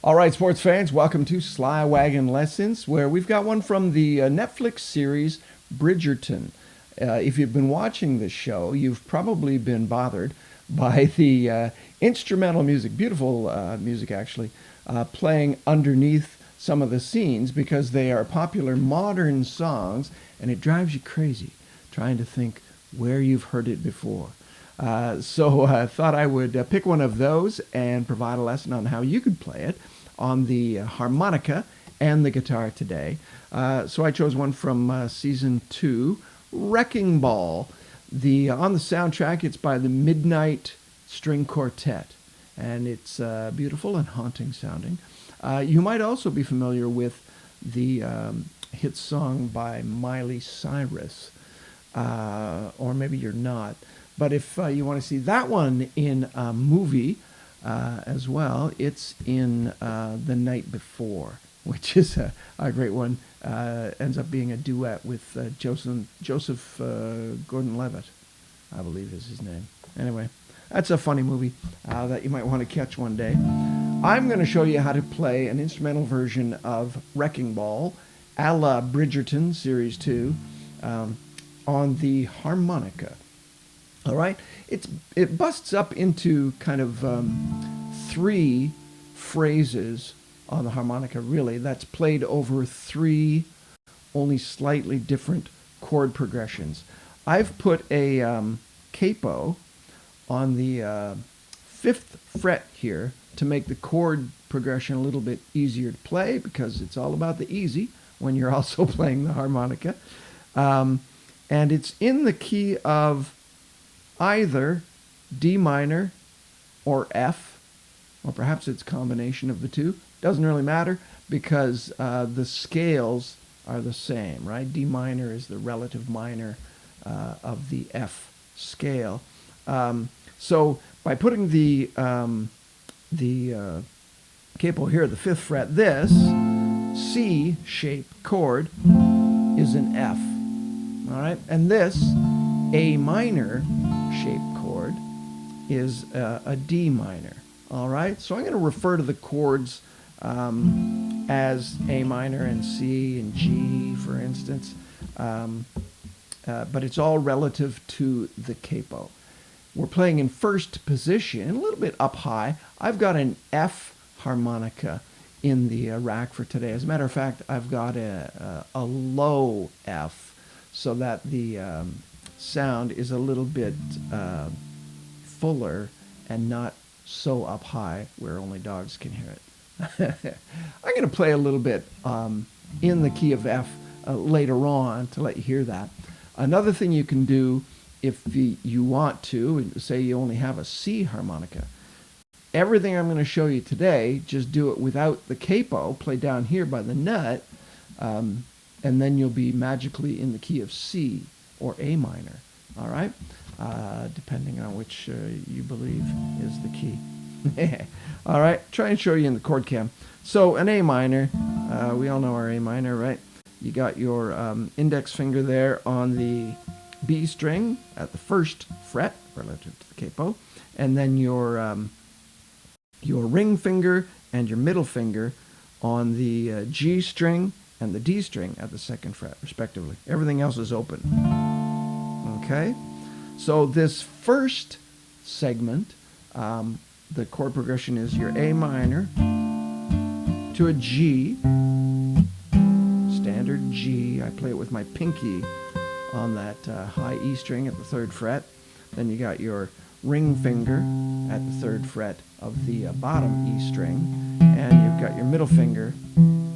All right, sports fans, welcome to Sly Wagon Lessons, where we've got one from the Netflix series Bridgerton. If you've been watching this show, you've probably been bothered by the instrumental music, beautiful music actually, playing underneath some of the scenes because they are popular modern songs, and it drives you crazy trying to think where you've heard it before. So I thought I would pick one of those and provide a lesson on how you could play it on the harmonica and the guitar today. So I chose one from season 2, Wrecking Ball. On the soundtrack, it's by the Midnite String Quartet, and it's beautiful and haunting sounding. You might also be familiar with the hit song by Miley Cyrus, or maybe you're not. But if you want to see that one in a movie as well, it's in The Night Before, which is a great one. Ends up being a duet with Joseph Gordon-Levitt, I believe is his name. Anyway, that's a funny movie that you might want to catch one day. I'm going to show you how to play an instrumental version of Wrecking Ball, a la Bridgerton Series 2, on the harmonica. All right, it busts up into kind of 3 phrases on the harmonica, really, that's played over 3 only slightly different chord progressions. I've put a capo on the 5th fret here to make the chord progression a little bit easier to play, because it's all about the easy when you're also playing the harmonica. And it's in the key of either D minor or F, or perhaps it's a combination of the two. Doesn't really matter, because the scales are the same, right? D minor is the relative minor of the F scale. So by putting the capo here, the 5th fret, this C-shaped chord is an F, all right? And this A minor shaped chord is a D minor, all right? So I'm going to refer to the chords as A minor and C and G, for instance, but it's all relative to the capo. We're playing in first position, a little bit up high. I've got an F harmonica in the rack for today. As a matter of fact, I've got a low F, so that the sound is a little bit fuller and not so up high where only dogs can hear it. I'm going to play a little bit in the key of F later on to let you hear that. Another thing you can do if you want to, say you only have a C harmonica, everything I'm going to show you today, just do it without the capo, play down here by the nut, and then you'll be magically in the key of C or A minor, all right? Depending on which you believe is the key. All right, try and show you in the chord cam. So an A minor, we all know our A minor, right? You got your index finger there on the B string at the 1st fret relative to the capo, and then your ring finger and your middle finger on the G string and the D string at the 2nd fret, respectively. Everything else is open. Okay? So this first segment, the chord progression is your A minor to a G, standard G. I play it with my pinky on that high E string at the 3rd fret. Then you got your ring finger at the 3rd fret of the bottom E string, and you've got your middle finger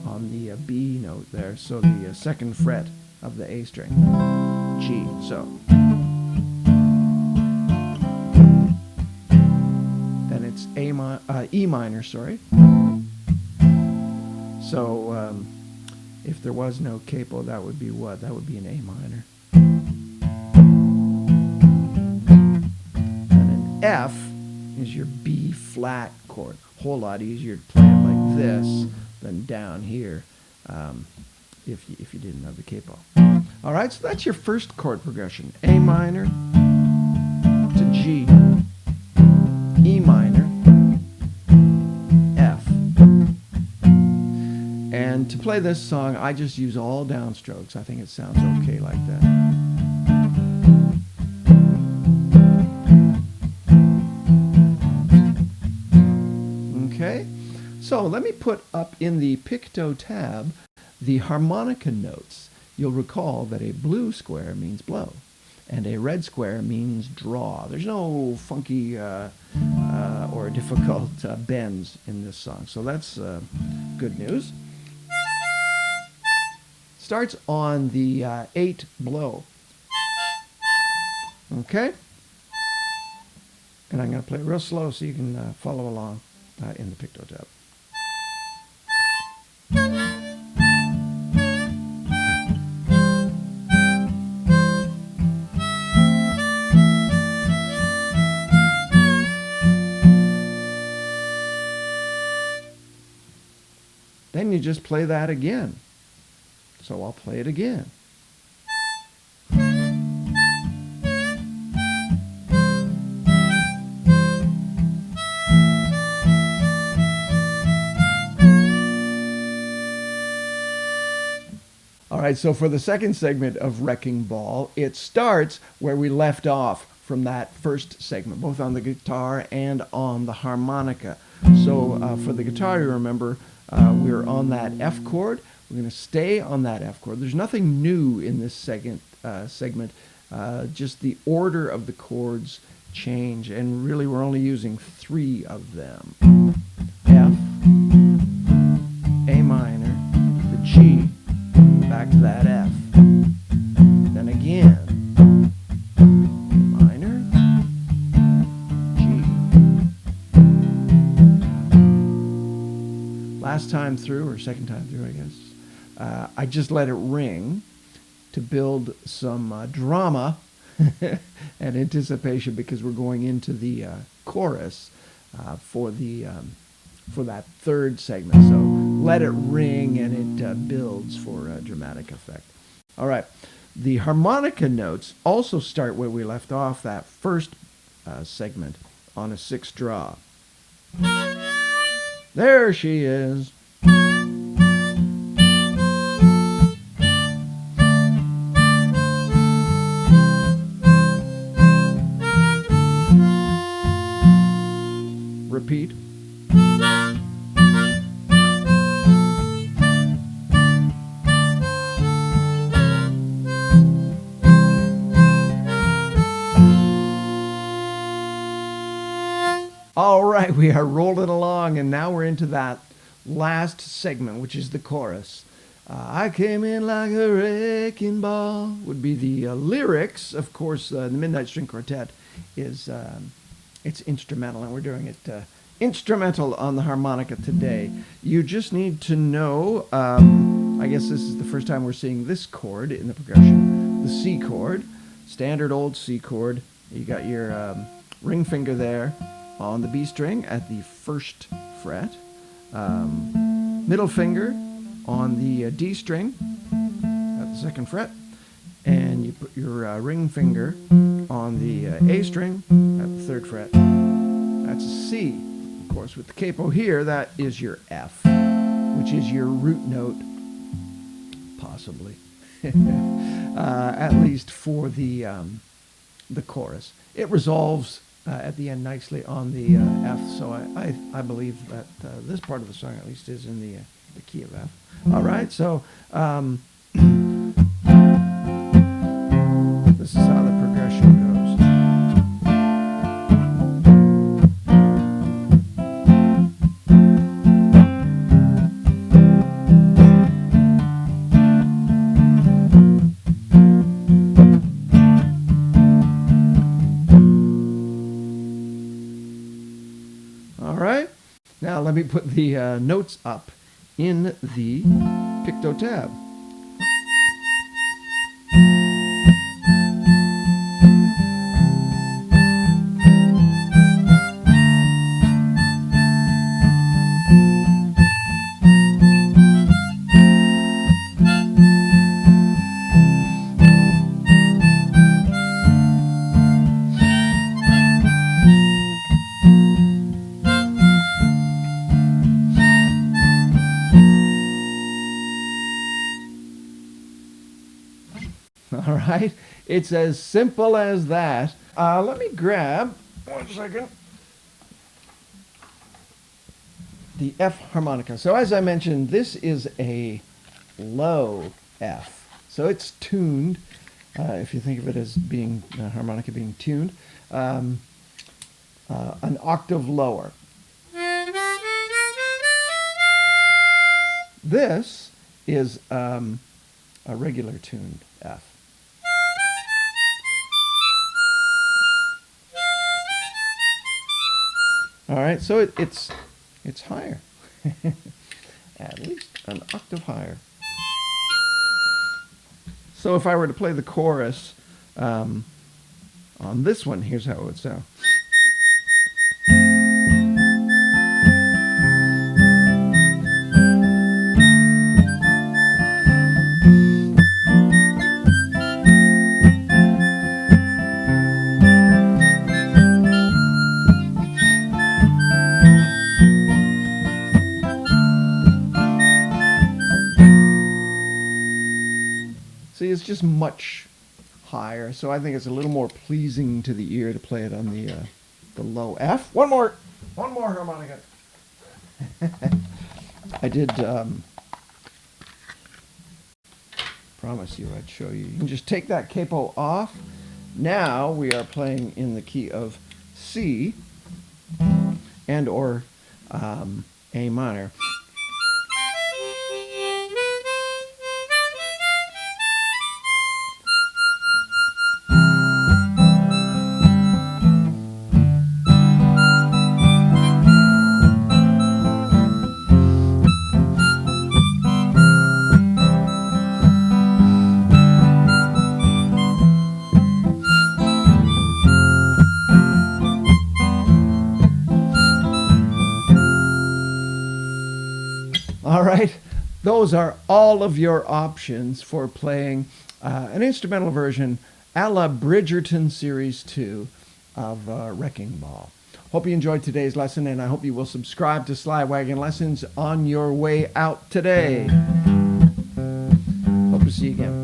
on the B note there, so the 2nd fret of the A string, G. So then it's E minor, sorry. So if there was no capo, that would be what? That would be an A minor. And an F is your B flat chord. Whole lot easier to play it like this than down here if you didn't have the capo. All right, so that's your first chord progression. A minor to G, E minor, F. And to play this song, I just use all downstrokes. I think it sounds okay like that. Okay, so let me put up in the PictoTab the harmonica notes. You'll recall that a blue square means blow, and a red square means draw. There's no funky or difficult bends in this song, so that's good news. Starts on the 8 blow. Okay? And I'm going to play it real slow so you can follow along in the PictoTab. Then you just play that again. So I'll play it again. All right, so for the second segment of Wrecking Ball, it starts where we left off from that first segment, both on the guitar and on the harmonica. So for the guitar, you remember, we're on that F chord. We're going to stay on that F chord. There's nothing new in this second segment. Just the order of the chords change, and really we're only using 3 of them. F, A minor, the G, back to that F. Then again, A minor, G. Last time through, or second time through, I guess, I just let it ring to build some drama and anticipation, because we're going into the chorus for that third segment. So let it ring, and it builds for a dramatic effect. All right. The harmonica notes also start where we left off that first segment on a 6 draw. There she is. Repeat. All right, we are rolling along, and now we're into that last segment, which is the chorus. I came in like a wrecking ball would be the lyrics. Of course, the Midnite String Quartet is it's instrumental, and we're doing it instrumental on the harmonica today. You just need to know, I guess this is the first time we're seeing this chord in the progression, the C chord, standard old C chord. You got your ring finger there on the B string at the 1st fret, middle finger on the D string at the 2nd fret, and you put your ring finger on the A string at the 3rd fret. That's a C. Of course, with the capo here, that is your F, which is your root note, possibly, at least for the chorus. It resolves at the end nicely on the F, so I believe that this part of the song at least is in the key of F. All right, so this is how the progression goes. All right, now let me put the notes up in the PictoTab. All right? It's as simple as that. Let me grab, 1 second, the F harmonica. So as I mentioned, this is a low F. So it's tuned, if you think of it as being a harmonica being tuned, an octave lower. This is a regular tuned F. All right, so it's higher, at least an octave higher. So if I were to play the chorus on this one, here's how it would sound. See, it's just much higher, so I think it's a little more pleasing to the ear to play it on the low F. One more harmonica. I did promise you I'd show you. You can just take that capo off. Now we are playing in the key of C and or A minor. All right, those are all of your options for playing an instrumental version a la Bridgerton Series 2 of Wrecking Ball. Hope you enjoyed today's lesson, and I hope you will subscribe to Sly Wagon Lessons on your way out today. Hope to see you again.